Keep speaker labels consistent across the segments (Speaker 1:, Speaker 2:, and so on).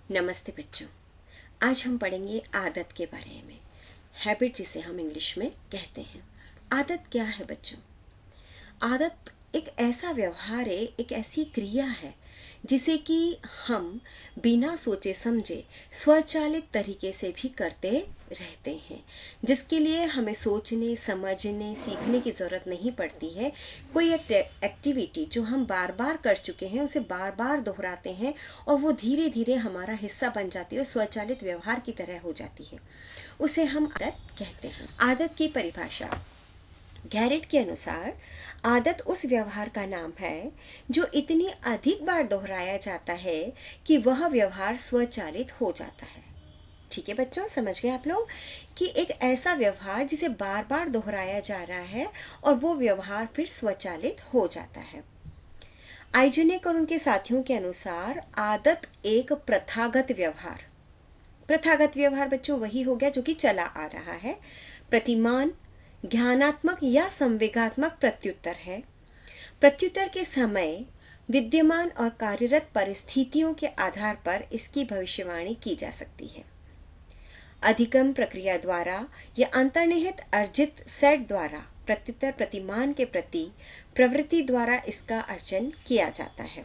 Speaker 1: नमस्ते बच्चों। आज हम पढ़ेंगे आदत के बारे में। हैबिट जिसे हम इंग्लिश में कहते हैं। आदत क्या है बच्चों? आदत एक ऐसा व्यवहार है, एक ऐसी क्रिया है जिसे कि हम बिना सोचे समझे स्वचालित तरीके से भी करते रहते हैं, जिसके लिए हमें सोचने, समझने, सीखने की ज़रूरत नहीं पड़ती है। कोई एक एक्टिविटी जो हम बार बार कर चुके हैं उसे बार बार दोहराते हैं और वो धीरे धीरे हमारा हिस्सा बन जाती है और स्वचालित व्यवहार की तरह हो जाती है। उसे हम आदत कहते हैं। आदत की परिभाषा गैरेट के अनुसार आदत उस व्यवहार का नाम है जो इतनी अधिक बार दोहराया जाता है कि वह व्यवहार स्वचालित हो जाता है। ठीक है बच्चों, समझ गए आप लोग कि एक ऐसा व्यवहार जिसे बार बार दोहराया जा रहा है और वो व्यवहार फिर स्वचालित हो जाता है। आइजेनिक और उनके साथियों के अनुसार आदत एक प्रथागत व्यवहार बच्चों वही हो गया जो कि चला आ रहा है। प्रतिमान ज्ञानात्मक या संवेगात्मक प्रत्युत्तर है। प्रत्युत्तर के समय विद्यमान और कार्यरत परिस्थितियों के आधार पर इसकी भविष्यवाणी की जा सकती है। अधिगम प्रक्रिया द्वारा या अंतर्निहित अर्जित सेट द्वारा प्रत्युत्तर प्रतिमान के प्रति प्रवृत्ति द्वारा इसका अर्जन किया जाता है।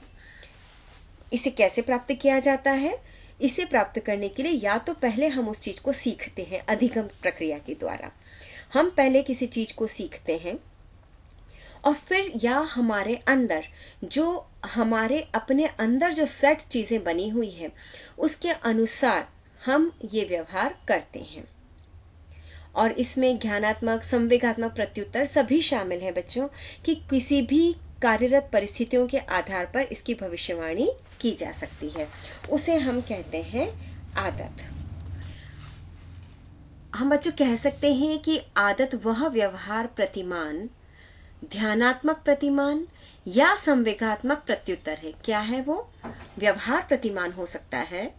Speaker 1: इसे कैसे प्राप्त किया जाता है? इसे प्राप्त करने के लिए या तो पहले हम उस चीज को सीखते हैं अधिगम प्रक्रिया के द्वारा। हम पहले किसी चीज को सीखते हैं और फिर या हमारे अपने अंदर जो सेट चीजें बनी हुई है उसके अनुसार हम ये व्यवहार करते हैं। और इसमें ज्ञानात्मक, संवेगात्मक प्रत्युत्तर सभी शामिल हैं बच्चों कि किसी भी कार्यरत परिस्थितियों के आधार पर इसकी भविष्यवाणी की जा सकती है। उसे हम कहते हैं आदत। हम बच्चों कह सकते हैं कि आदत वह व्यवहार प्रतिमान, ध्यानात्मक प्रतिमान या संवेगात्मक प्रत्युत्तर है। क्या है वो? व्यवहार प्रतिमान हो सकता है,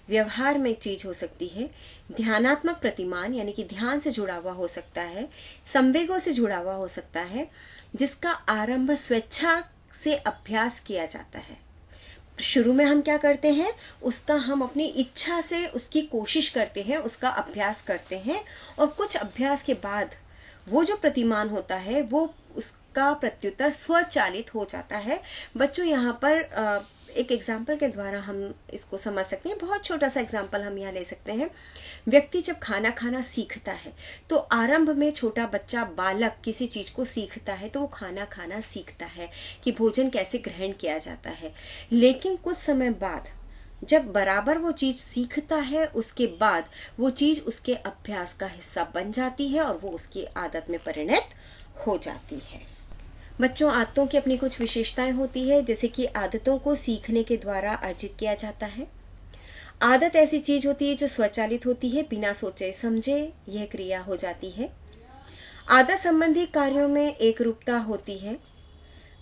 Speaker 1: व्यवहार में चीज हो सकती है। ध्यानात्मक प्रतिमान यानी कि ध्यान से जुड़ा हुआ हो सकता है, संवेगों से जुड़ा हुआ हो सकता है, जिसका आरंभ स्वेच्छा से अभ्यास किया जाता है। शुरू में हम क्या करते हैं? उसका हम अपनी इच्छा से उसकी कोशिश करते हैं, उसका अभ्यास करते हैं और कुछ अभ्यास के बाद वो जो प्रतिमान होता है वो उसका प्रत्युत्तर स्वचालित हो जाता है। बच्चों यहाँ पर एक एग्जाम्पल के द्वारा हम इसको समझ सकते हैं। बहुत छोटा सा एग्जाम्पल हम यहाँ ले सकते हैं। व्यक्ति जब खाना खाना सीखता है तो आरंभ में छोटा बच्चा, बालक किसी चीज को सीखता है तो वो खाना खाना सीखता है कि भोजन कैसे ग्रहण किया जाता है। लेकिन कुछ समय बाद जब बराबर वो चीज सीखता है उसके बाद वो चीज उसके अभ्यास का हिस्सा बन जाती है और वो उसकी आदत में परिणत हो जाती है। बच्चों, आदतों की अपनी कुछ विशेषताएं होती है, जैसे कि आदतों को सीखने के द्वारा अर्जित किया जाता है। आदत ऐसी चीज होती है जो स्वचालित होती है, बिना सोचे समझे यह क्रिया हो जाती है। आदत संबंधी कार्यों में एक रूपता होती है।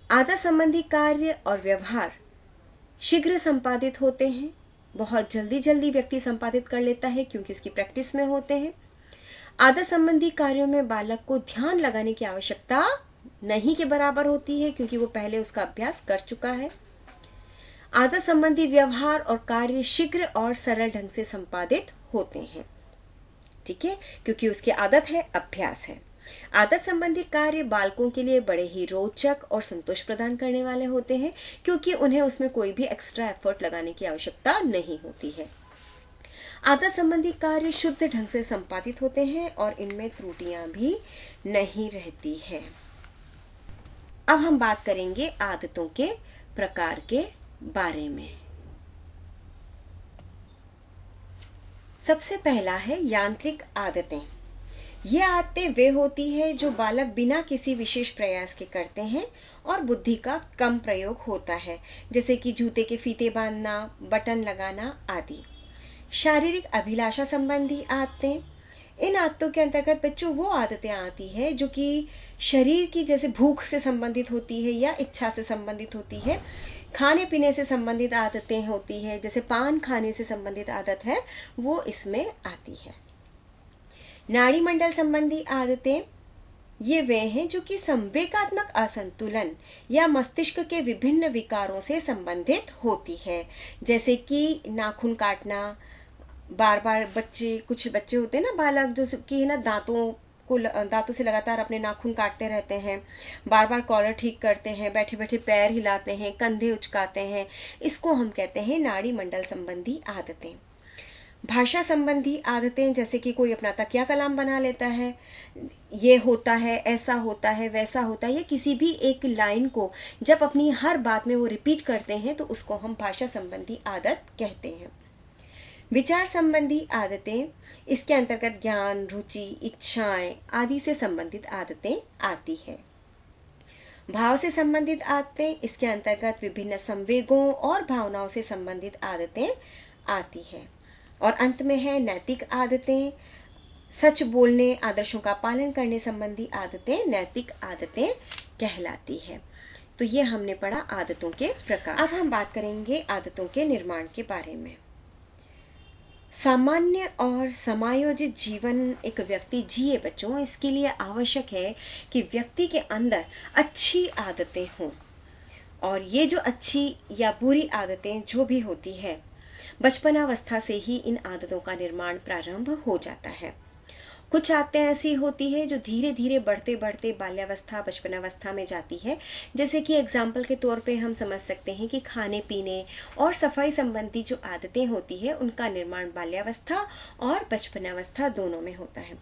Speaker 1: आदत संबंधी कार्य और व्यवहार शीघ्र संपादित होते हैं। बहुत जल्दी व्यक्ति संपादित कर लेता है क्योंकि उसकी प्रैक्टिस में होते हैं। आदत संबंधी कार्यों में बालक को ध्यान लगाने की आवश्यकता नहीं के बराबर होती है क्योंकि वो पहले उसका अभ्यास कर चुका है। आदत संबंधी व्यवहार और कार्य शीघ्र और सरल ढंग से संपादित होते हैं, ठीक है, क्योंकि उसकी आदत है, अभ्यास है। आदत संबंधी कार्य बालकों के लिए बड़े ही रोचक और संतोष प्रदान करने वाले होते हैं क्योंकि उन्हें उसमें कोई भी एक्स्ट्रा एफर्ट लगाने की आवश्यकता नहीं होती है। आदत संबंधी कार्य शुद्ध ढंग से संपादित होते हैं और इनमें त्रुटियां भी नहीं रहती है। अब हम बात करेंगे आदतों के प्रकार के बारे में। सबसे पहला है यांत्रिक आदतें। ये आदतें वे होती है जो बालक बिना किसी विशेष प्रयास के करते हैं और बुद्धि का कम प्रयोग होता है, जैसे कि जूते के फीते बांधना, बटन लगाना आदि। शारीरिक अभिलाषा संबंधी आदतें। इन आदतों के अंतर्गत बच्चों वो आदतें आती है जो कि शरीर की जैसे भूख से संबंधित होती है या इच्छा से संबंधित होती है। खाने पीने से संबंधित आदतें होती है, जैसे पान खाने से संबंधित आदत है वो इसमें आती है। नाड़ी मंडल संबंधी आदतें। ये वे हैं जो कि संवेगात्मक असंतुलन या मस्तिष्क के विभिन्न विकारों से संबंधित होती है, जैसे कि नाखून काटना, बार बार कुछ बच्चे होते हैं ना, बालक जो कि है ना दांतों से लगातार अपने नाखून काटते रहते हैं, बार बार कॉलर ठीक करते हैं, बैठे बैठे पैर हिलाते हैं, कंधे उचकाते हैं, इसको हम कहते हैं नाड़ी मंडल संबंधी आदतें। भाषा संबंधी आदतें, जैसे कि कोई अपना तकिया कलाम बना लेता है, ये होता है, ऐसा होता है, वैसा होता है, ये किसी भी एक लाइन को जब अपनी हर बात में वो रिपीट करते हैं तो उसको हम भाषा संबंधी आदत कहते हैं। विचार संबंधी आदतें, इसके अंतर्गत ज्ञान, रुचि, इच्छाएं आदि से संबंधित आदतें आती है। भाव से संबंधित आदतें, इसके अंतर्गत विभिन्न संवेगों और भावनाओं से संबंधित आदतें आती है। और अंत में है नैतिक आदतें, सच बोलने, आदर्शों का पालन करने संबंधी आदतें नैतिक आदतें कहलाती है। तो ये हमने पढ़ा आदतों के प्रकार। अब हम बात करेंगे आदतों के निर्माण के बारे में। सामान्य और समायोजित जीवन एक व्यक्ति जिए बच्चों, इसके लिए आवश्यक है कि व्यक्ति के अंदर अच्छी आदतें हों। और ये जो अच्छी या बुरी आदतें जो भी होती है, बचपनावस्था से ही इन आदतों का निर्माण प्रारंभ हो जाता है। कुछ आदतें ऐसी होती है जो धीरे धीरे बढ़ते बढ़ते बाल्यावस्था, बचपनावस्था में जाती है। जैसे कि एग्जाम्पल के तौर पे हम समझ सकते हैं कि खाने पीने और सफाई संबंधी जो आदतें होती है उनका निर्माण बाल्यावस्था और बचपनावस्था दोनों में होता है।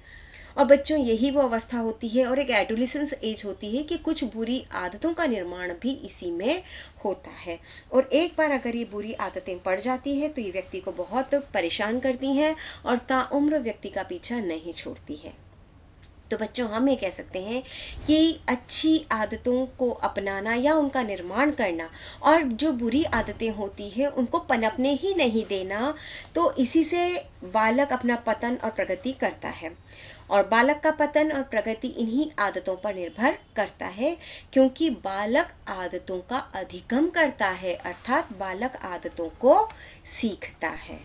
Speaker 1: और बच्चों, यही वो अवस्था होती है और एक एडोलेसेंस एज होती है कि कुछ बुरी आदतों का निर्माण भी इसी में होता है। और एक बार अगर ये बुरी आदतें पड़ जाती है तो ये व्यक्ति को बहुत परेशान करती हैं और ताउम्र व्यक्ति का पीछा नहीं छोड़ती है। तो बच्चों, हम ये कह सकते हैं कि अच्छी आदतों को अपनाना या उनका निर्माण करना और जो बुरी आदतें होती है उनको पनपने ही नहीं देना, तो इसी से बालक अपना पतन और प्रगति करता है। और बालक का पतन और प्रगति इन्हीं आदतों पर निर्भर करता है, क्योंकि बालक आदतों का अधिगम करता है, अर्थात बालक आदतों को सीखता है।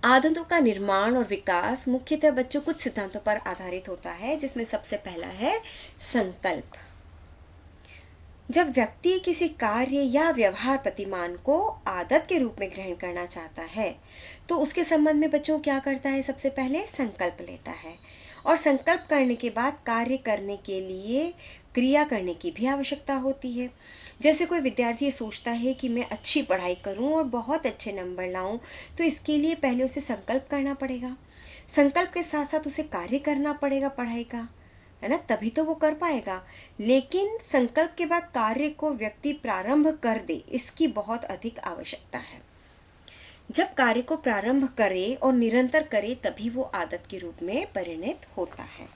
Speaker 1: आदतों का निर्माण और विकास मुख्यतः बच्चों कुछ सिद्धांतों पर आधारित होता है, जिसमें सबसे पहला है संकल्प। जब व्यक्ति किसी कार्य या व्यवहार प्रतिमान को आदत के रूप में ग्रहण करना चाहता है तो उसके संबंध में बच्चों क्या करता है? सबसे पहले संकल्प लेता है, और संकल्प करने के बाद कार्य करने के लिए क्रिया करने की भी आवश्यकता होती है। जैसे कोई विद्यार्थी सोचता है कि मैं अच्छी पढ़ाई करूं और बहुत अच्छे नंबर लाऊं, तो इसके लिए पहले उसे संकल्प करना पड़ेगा। संकल्प के साथ साथ उसे कार्य करना पड़ेगा पढ़ाई का, है ना, तभी तो वो कर पाएगा। लेकिन संकल्प के बाद कार्य को व्यक्ति प्रारंभ कर दे, इसकी बहुत अधिक आवश्यकता है। जब कार्य को प्रारंभ करे और निरंतर करे तभी वो आदत के रूप में परिणत होता है।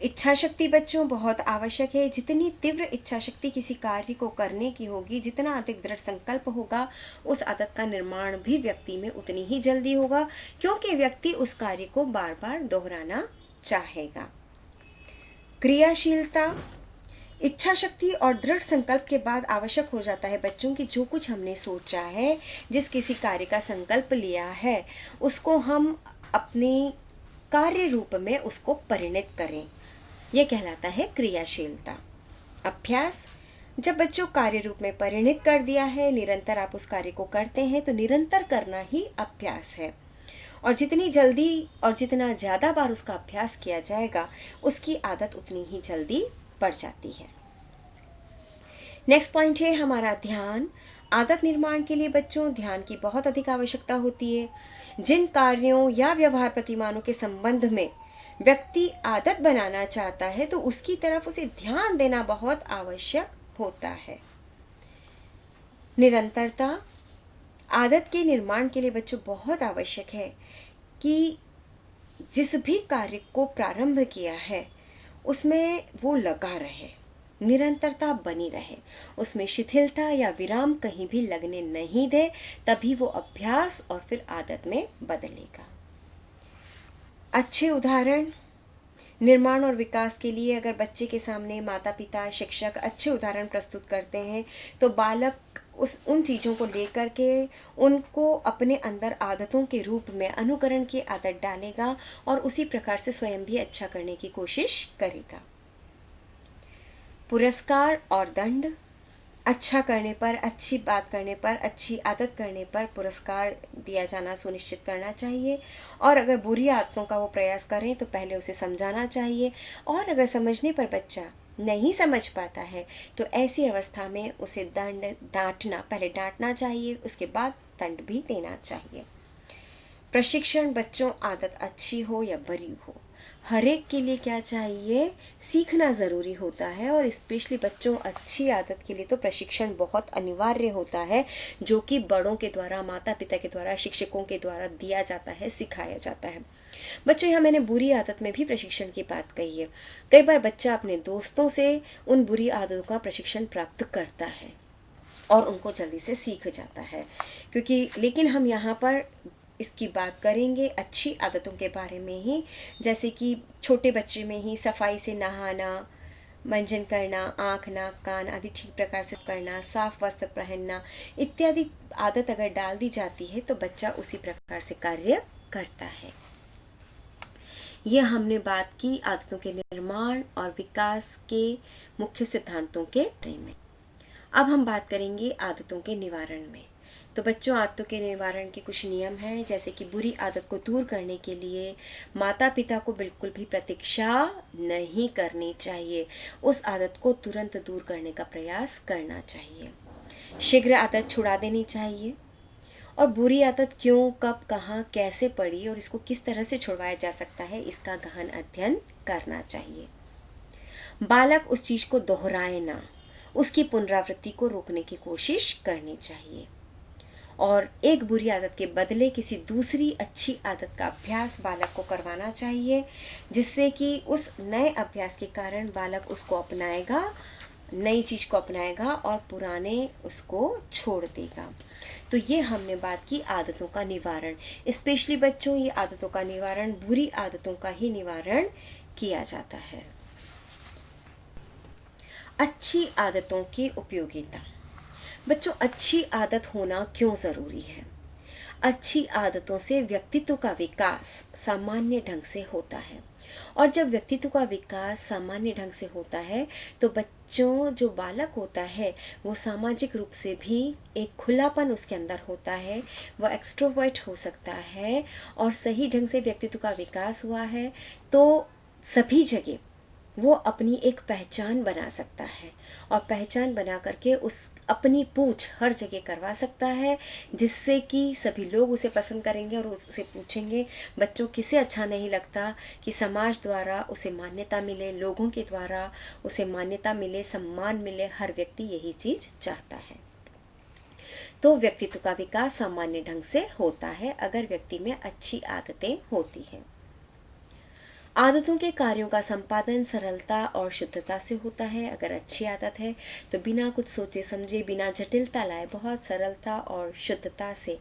Speaker 1: इच्छा शक्ति बच्चों बहुत आवश्यक है। जितनी तीव्र इच्छा शक्ति किसी कार्य को करने की होगी, जितना अधिक दृढ़ संकल्प होगा, उस आदत का निर्माण भी व्यक्ति में उतनी ही जल्दी होगा, क्योंकि व्यक्ति उस कार्य को बार बार दोहराना चाहेगा। क्रियाशीलता, इच्छा शक्ति और दृढ़ संकल्प के बाद आवश्यक हो जाता है बच्चों की जो कुछ हमने सोचा है, जिस किसी कार्य का संकल्प लिया है, उसको हम अपने कार्य रूप में उसको परिणत करें। यह कहलाता है क्रियाशीलता। अभ्यास, जब बच्चों कार्य रूप में परिणत कर दिया है, निरंतर आप उस कार्य को करते हैं, तो निरंतर करना ही अभ्यास है। और जितनी जल्दी और जितना ज़्यादा बार उसका अभ्यास किया जाएगा, उसकी आदत उतनी ही जल्दी बढ़ जाती है। नेक्स्ट पॉइंट है हमारा ध्यान। आदत निर्माण के लिए बच्चों ध्यान की बहुत अधिक आवश्यकता होती है। जिन कार्यों या व्यवहार प्रतिमानों के संबंध में व्यक्ति आदत बनाना चाहता है, तो उसकी तरफ उसे ध्यान देना बहुत आवश्यक होता है। निरंतरता आदत के निर्माण के लिए बच्चों बहुत आवश्यक है कि जिस भी कार्य को प्रारंभ किया है उसमें वो लगा रहे, निरंतरता बनी रहे, उसमें शिथिलता या विराम कहीं भी लगने नहीं दे, तभी वो अभ्यास और फिर आदत में बदलेगा। अच्छे उदाहरण, निर्माण और विकास के लिए अगर बच्चे के सामने माता पिता, शिक्षक अच्छे उदाहरण प्रस्तुत करते हैं तो बालक उस उन चीज़ों को लेकर के उनको अपने अंदर आदतों के रूप में अनुकरण की आदत डालेगा और उसी प्रकार से स्वयं भी अच्छा करने की कोशिश करेगा। पुरस्कार और दंड। अच्छा करने पर, अच्छी बात करने पर, अच्छी आदत करने पर पुरस्कार दिया जाना सुनिश्चित करना चाहिए। और अगर बुरी आदतों का वो प्रयास करें तो पहले उसे समझाना चाहिए, और अगर समझने पर बच्चा नहीं समझ पाता है तो ऐसी अवस्था में उसे पहले डांटना चाहिए, उसके बाद दंड भी देना चाहिए। प्रशिक्षण, बच्चों आदत अच्छी हो या बुरी हो, हर एक के लिए क्या चाहिए, सीखना ज़रूरी होता है। और स्पेशली बच्चों अच्छी आदत के लिए तो प्रशिक्षण बहुत अनिवार्य होता है, जो कि बड़ों के द्वारा, माता पिता के द्वारा, शिक्षकों के द्वारा दिया जाता है, सिखाया जाता है। बच्चों, यहाँ मैंने बुरी आदत में भी प्रशिक्षण की बात कही है। कई बार बच्चा अपने दोस्तों से उन बुरी आदतों का प्रशिक्षण प्राप्त करता है और उनको जल्दी से सीख जाता है, क्योंकि लेकिन हम यहाँ पर इसकी बात करेंगे अच्छी आदतों के बारे में ही, जैसे कि छोटे बच्चे में ही सफाई से नहाना, मंजन करना, आँख नाक कान आदि ठीक प्रकार से करना, साफ वस्त्र पहनना इत्यादि आदत अगर डाल दी जाती है तो बच्चा उसी प्रकार से कार्य करता है। ये हमने बात की आदतों के निर्माण और विकास के मुख्य सिद्धांतों के बारे में। अब हम बात करेंगे आदतों के निवारण में। तो बच्चों, आदतों के निवारण के कुछ नियम हैं, जैसे कि बुरी आदत को दूर करने के लिए माता पिता को बिल्कुल भी प्रतीक्षा नहीं करनी चाहिए, उस आदत को तुरंत दूर करने का प्रयास करना चाहिए। शीघ्र आदत छुड़ा देनी चाहिए, और बुरी आदत क्यों, कब, कहाँ, कैसे पड़ी और इसको किस तरह से छुड़वाया जा सकता है, इसका गहन अध्ययन करना चाहिए। बालक उस चीज को दोहराए ना, उसकी पुनरावृत्ति को रोकने की कोशिश करनी चाहिए। और एक बुरी आदत के बदले किसी दूसरी अच्छी आदत का अभ्यास बालक को करवाना चाहिए, जिससे कि उस नए अभ्यास के कारण बालक उसको अपनाएगा, नई चीज को अपनाएगा और पुराने उसको छोड़ देगा। तो ये हमने बात की आदतों का निवारण। स्पेशली बच्चों, ये आदतों का निवारण, बुरी आदतों का ही निवारण किया जाता है। अच्छी आदतों की उपयोगिता। बच्चों, अच्छी आदत होना क्यों ज़रूरी है? अच्छी आदतों से व्यक्तित्व का विकास सामान्य ढंग से होता है, और जब व्यक्तित्व का विकास सामान्य ढंग से होता है तो बच्चों, जो बालक होता है वो सामाजिक रूप से भी एक खुलापन उसके अंदर होता है, वह एक्सट्रोवर्ट हो सकता है, और सही ढंग से व्यक्तित्व का विकास हुआ है तो सभी जगह वो अपनी एक पहचान बना सकता है, और पहचान बना करके उस अपनी पूछ हर जगह करवा सकता है, जिससे कि सभी लोग उसे पसंद करेंगे और उसे पूछेंगे। बच्चों, किसे अच्छा नहीं लगता कि समाज द्वारा उसे मान्यता मिले, लोगों के द्वारा उसे मान्यता मिले, सम्मान मिले, हर व्यक्ति यही चीज चाहता है। तो व्यक्तित्व का विकास सामान्य ढंग से होता है अगर व्यक्ति में अच्छी आदतें होती हैं। आदतों के कार्यों का संपादन सरलता और शुद्धता से होता है। अगर अच्छी आदत है तो बिना कुछ सोचे समझे, बिना जटिलता लाए, बहुत सरलता और शुद्धता से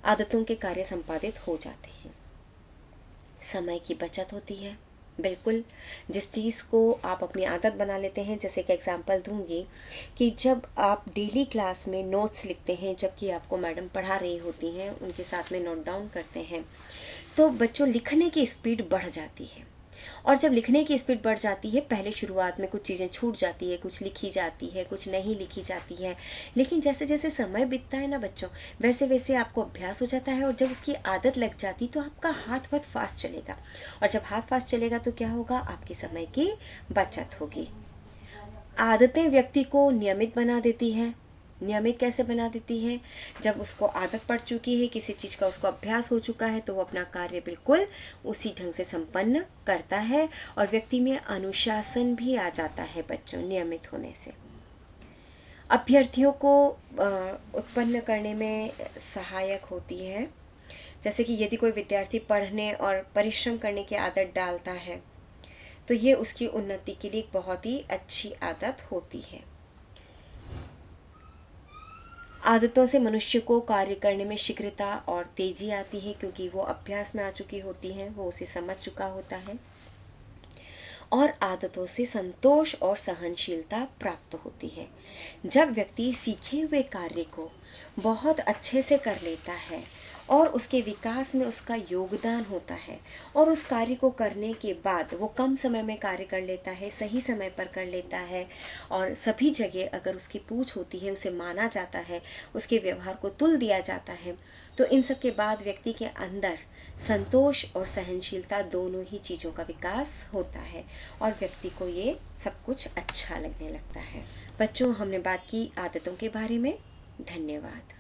Speaker 1: आदतों के कार्य संपादित हो जाते हैं। समय की बचत होती है। बिल्कुल, जिस चीज़ को आप अपनी आदत बना लेते हैं, जैसे कि एग्जांपल दूंगी कि जब आप डेली क्लास में नोट्स लिखते हैं, जबकि आपको मैडम पढ़ा रही होती हैं, उनके साथ में नोट डाउन करते हैं, तो बच्चों लिखने की स्पीड बढ़ जाती है। और जब लिखने की स्पीड बढ़ जाती है, पहले शुरुआत में कुछ चीज़ें छूट जाती है, कुछ लिखी जाती है, कुछ नहीं लिखी जाती है, लेकिन जैसे जैसे समय बीतता है ना बच्चों, वैसे वैसे आपको अभ्यास हो जाता है, और जब उसकी आदत लग जाती तो आपका हाथ बहुत फास्ट चलेगा, और जब हाथ फास्ट चलेगा तो क्या होगा, आपके समय की बचत होगी। आदतें व्यक्ति को नियमित बना देती है। नियमित कैसे बना देती है? जब उसको आदत पड़ चुकी है, किसी चीज़ का उसको अभ्यास हो चुका है, तो वो अपना कार्य बिल्कुल उसी ढंग से संपन्न करता है, और व्यक्ति में अनुशासन भी आ जाता है बच्चों नियमित होने से। अभ्यर्थियों को उत्पन्न करने में सहायक होती है। जैसे कि यदि कोई विद्यार्थी पढ़ने और परिश्रम करने की आदत डालता है तो ये उसकी उन्नति के लिए एक बहुत ही अच्छी आदत होती है। आदतों से मनुष्य को कार्य करने में शीघ्रता और तेजी आती है, क्योंकि वो अभ्यास में आ चुकी होती हैं, वो उसे समझ चुका होता है। और आदतों से संतोष और सहनशीलता प्राप्त होती है। जब व्यक्ति सीखे हुए कार्य को बहुत अच्छे से कर लेता है और उसके विकास में उसका योगदान होता है, और उस कार्य को करने के बाद वो कम समय में कार्य कर लेता है, सही समय पर कर लेता है, और सभी जगह अगर उसकी पूछ होती है उसे माना जाता है, उसके व्यवहार को तुल दिया जाता है, तो इन सब के बाद व्यक्ति के अंदर संतोष और सहनशीलता दोनों ही चीज़ों का विकास होता है और व्यक्ति को ये सब कुछ अच्छा लगने लगता है। बच्चों, हमने बात की आदतों के बारे में। धन्यवाद।